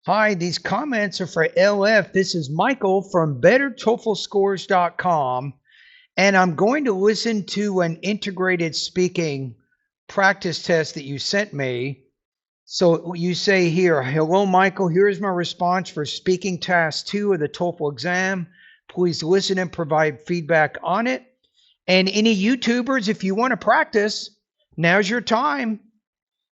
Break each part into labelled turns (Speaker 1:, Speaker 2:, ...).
Speaker 1: Hi, these comments are for LF. This is Michael from BetterTOEFLScores.com, and I'm going to listen to an integrated speaking practice test that you sent me. So you say here, hello, Michael. Here's my response for speaking task 2 of the TOEFL exam. Please listen and provide feedback on it. And any YouTubers, if you want to practice, now's your time.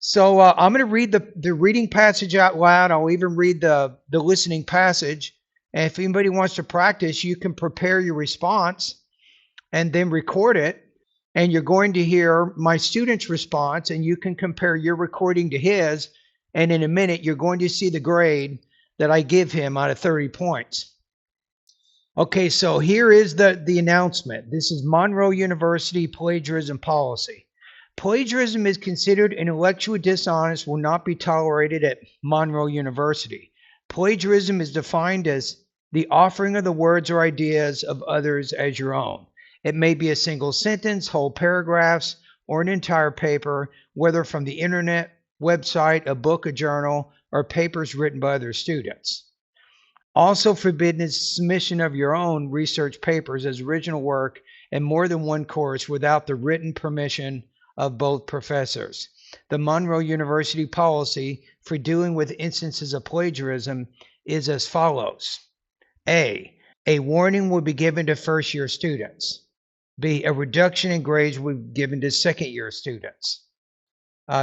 Speaker 1: So I'm going to read the reading passage out loud. I'll even read the listening passage. And if anybody wants to practice, you can prepare your response and then record it. And you're going to hear my student's response, and you can compare your recording to his. And in a minute, you're going to see the grade that I give him out of 30 points. Okay, so here is the announcement. This is Monroe University plagiarism policy. Plagiarism is considered intellectually dishonest, will not be tolerated at Monroe University. Plagiarism is defined as the offering of the words or ideas of others as your own. It may be a single sentence, whole paragraphs, or an entire paper, whether from the internet, website, a book, a journal, or papers written by other students. Also forbidden is submission of your own research papers as original work in more than one course without the written permission of both professors. The Monroe University policy for dealing with instances of plagiarism is as follows. A warning will be given to first-year students. B, a reduction in grades will be given to second-year students.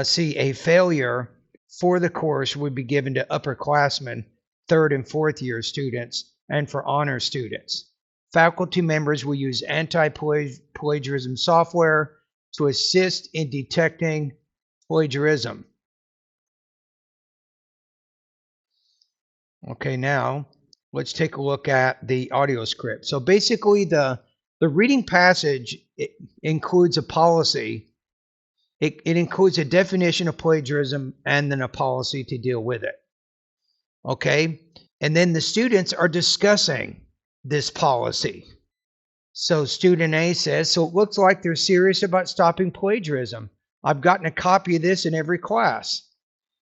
Speaker 1: C, a failure for the course would be given to upperclassmen, third and fourth year students, and for honor students. Faculty members will use anti-plagiarism software to assist in detecting plagiarism. Okay, now let's take a look at the audio script. So basically the reading passage includes a policy. It includes a definition of plagiarism and then a policy to deal with it. Okay, and then the students are discussing this policy. So student A says, so it looks like they're serious about stopping plagiarism. I've gotten a copy of this in every class.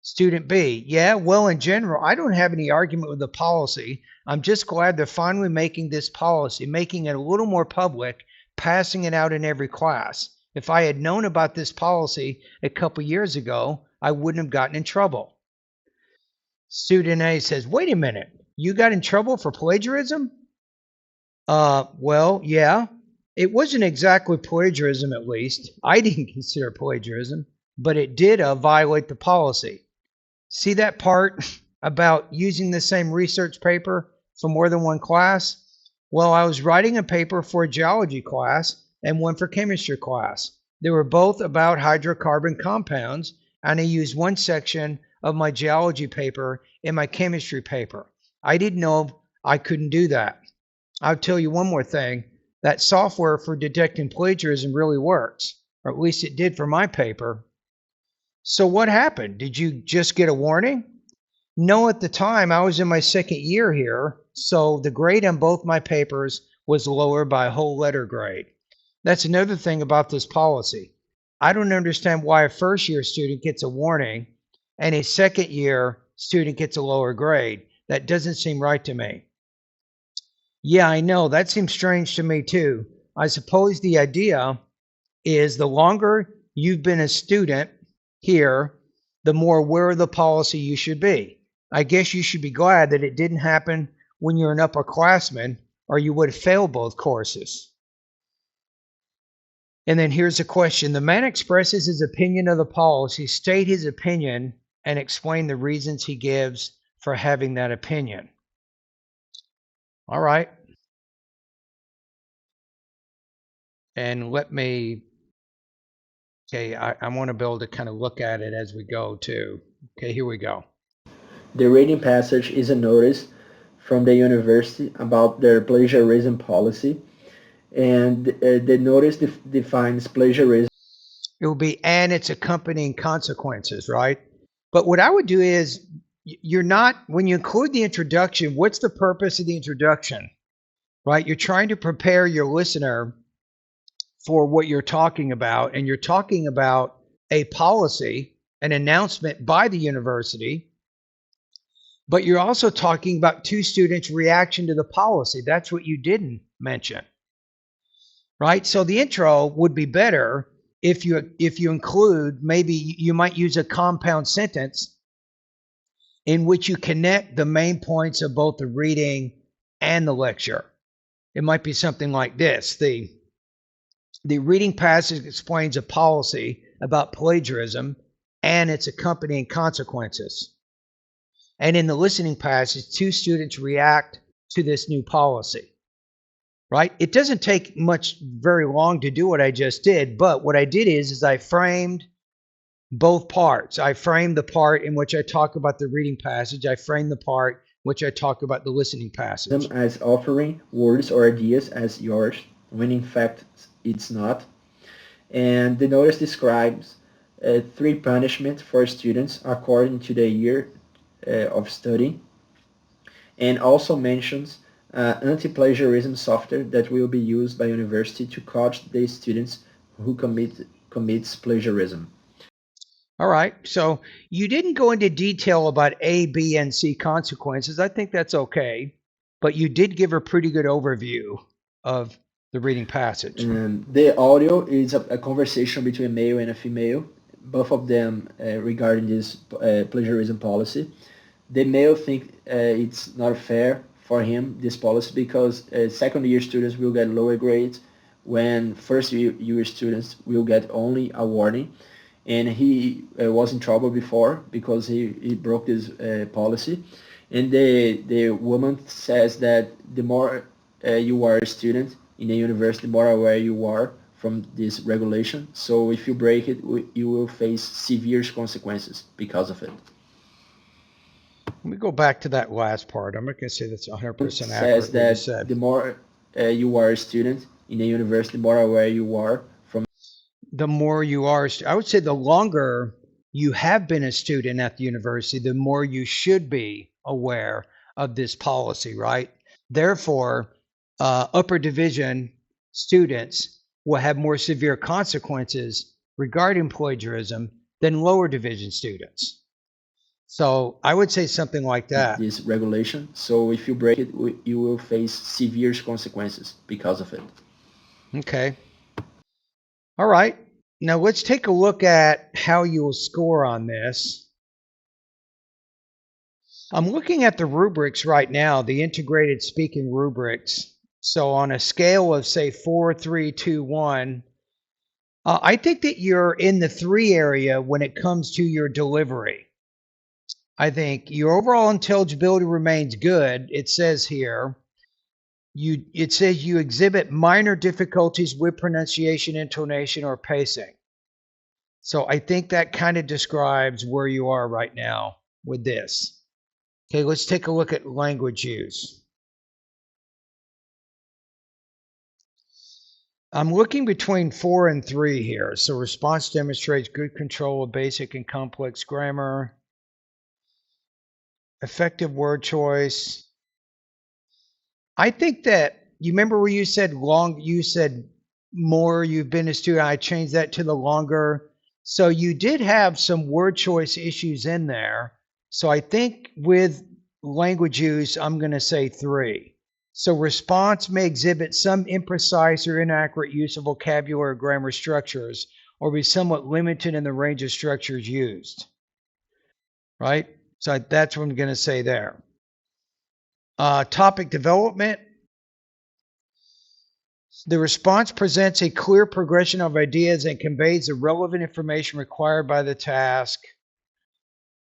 Speaker 1: Student B, yeah, well, in general, I don't have any argument with the policy. I'm just glad they're finally making this policy, making it a little more public, passing it out in every class. If I had known about this policy a couple years ago, I wouldn't have gotten in trouble. Student A says, wait a minute, you got in trouble for plagiarism? Well, yeah, it wasn't exactly plagiarism, at least. I didn't consider plagiarism, but it did violate the policy. See that part about using the same research paper for more than one class? Well, I was writing a paper for a geology class and one for chemistry class. They were both about hydrocarbon compounds, and I used one section of my geology paper in my chemistry paper. I didn't know I couldn't do that. I'll tell you one more thing. That software for detecting plagiarism really works, or at least it did for my paper. So what happened? Did you just get a warning? No, at the time I was in my second year here, so the grade on both my papers was lower by a whole letter grade. That's another thing about this policy. I don't understand why a first year student gets a warning and a second year student gets a lower grade. That doesn't seem right to me. Yeah, I know. That seems strange to me too. I suppose the idea is the longer you've been a student here, the more aware of the policy you should be. I guess you should be glad that it didn't happen when you're an upperclassman, or you would have failed both courses. And then here's a question. The man expresses his opinion of the policy. State his opinion and explain the reasons he gives for having that opinion. All right. And let me, okay, I want to be able to kind of look at it as we go too. Okay, here we go.
Speaker 2: The reading passage is a notice from the university about their plagiarism policy, and the notice defines plagiarism.
Speaker 1: It will be and its accompanying consequences, right? But what I would do is you're not, when you include the introduction, what's the purpose of the introduction, right? You're trying to prepare your listener for what you're talking about, and you're talking about a policy, an announcement by the university. But you're also talking about two students' reaction to the policy. That's what you didn't mention, right? So the intro would be better if you include, maybe you might use a compound sentence in which you connect the main points of both the reading and the lecture. It might be something like this. The reading passage explains a policy about plagiarism and its accompanying consequences. And in the listening passage, two students react to this new policy, right? It doesn't take very long to do what I just did, but what I did is I framed both parts. I framed the part in which I talk about the reading passage. I framed the part in which I talk about the listening
Speaker 2: Them
Speaker 1: passage.
Speaker 2: as offering words or ideas as yours, when in fact it's not. And the notice describes three punishments for students according to the year of study, and also mentions anti-plagiarism software that will be used by university to catch the students who commits plagiarism.
Speaker 1: All right. So you didn't go into detail about A, B, and C consequences. I think that's okay. But you did give a pretty good overview of the reading passage.
Speaker 2: The audio is a conversation between a male and a female, both of them regarding this plagiarism policy. The male think it's not fair for him, this policy, because second year students will get lower grades when first year students will get only a warning. And he was in trouble before because he broke this policy. And the woman says that the more you are a student in the university, the more aware you are from this regulation. So if you break it, you will face severe consequences because of it.
Speaker 1: Let me go back to that last part. I'm not going to say that's 100%
Speaker 2: Says
Speaker 1: accurate what you
Speaker 2: that
Speaker 1: said.
Speaker 2: the more you are a student in the university, the more aware you are from.
Speaker 1: The more you are, I would say the longer you have been a student at the university, the more you should be aware of this policy, right? Therefore, upper division students will have more severe consequences regarding plagiarism than lower division students. So I would say something like that.
Speaker 2: This regulation. So if you break it, you will face severe consequences because of it.
Speaker 1: Okay. All right. Now let's take a look at how you'll score on this. I'm looking at the rubrics right now, the integrated speaking rubrics. So on a scale of say 4, 3, 2, 1, I think that you're in the 3 area when it comes to your delivery. I think your overall intelligibility remains good. It says here, it says you exhibit minor difficulties with pronunciation, intonation, or pacing. So I think that kind of describes where you are right now with this. Okay, let's take a look at language use. I'm looking between 4 and 3 here. So response demonstrates good control of basic and complex grammar, effective word choice. I think that you remember where you said you said more you've been a student. I changed that to the longer. So you did have some word choice issues in there. So I think with language use, I'm going to say 3. So response may exhibit some imprecise or inaccurate use of vocabulary or grammar structures, or be somewhat limited in the range of structures used. Right? So that's what I'm going to say there. Topic development. The response presents a clear progression of ideas and conveys the relevant information required by the task.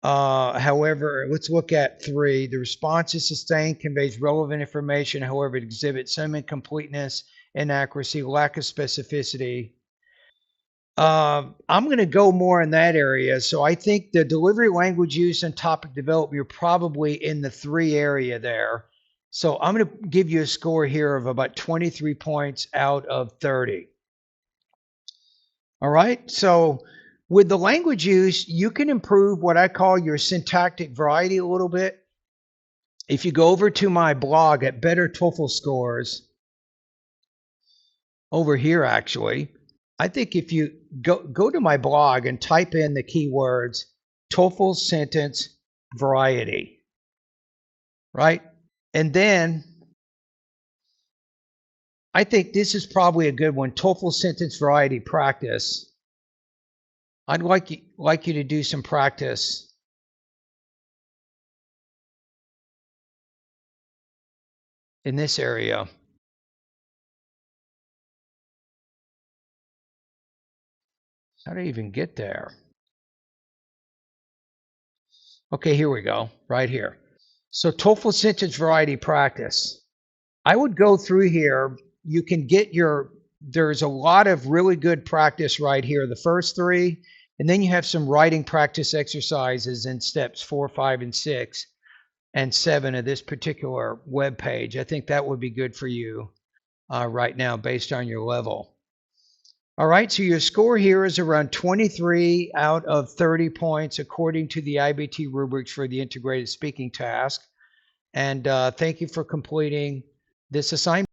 Speaker 1: However, let's look at 3. The response is sustained, conveys relevant information. However, it exhibits some incompleteness, inaccuracy, lack of specificity. I'm going to go more in that area. So I think the delivery, language use, and topic development, you're probably in the 3 area there. So I'm going to give you a score here of about 23 points out of 30. All right. So with the language use, you can improve what I call your syntactic variety a little bit. If you go over to my blog at Better TOEFL Scores, over here actually, I think if you go to my blog and type in the keywords TOEFL sentence variety, right? And then I think this is probably a good one. TOEFL sentence variety practice. I'd like you to do some practice in this area. How do I even get there? Okay, here we go, right here. So TOEFL sentence variety practice. I would go through here. You can get there's a lot of really good practice right here, the first three, and then you have some writing practice exercises in steps 4, 5, and 6, and 7 of this particular web page. I think that would be good for you right now based on your level. All right, so your score here is around 23 out of 30 points according to the IBT rubrics for the integrated speaking task. And thank you for completing this assignment.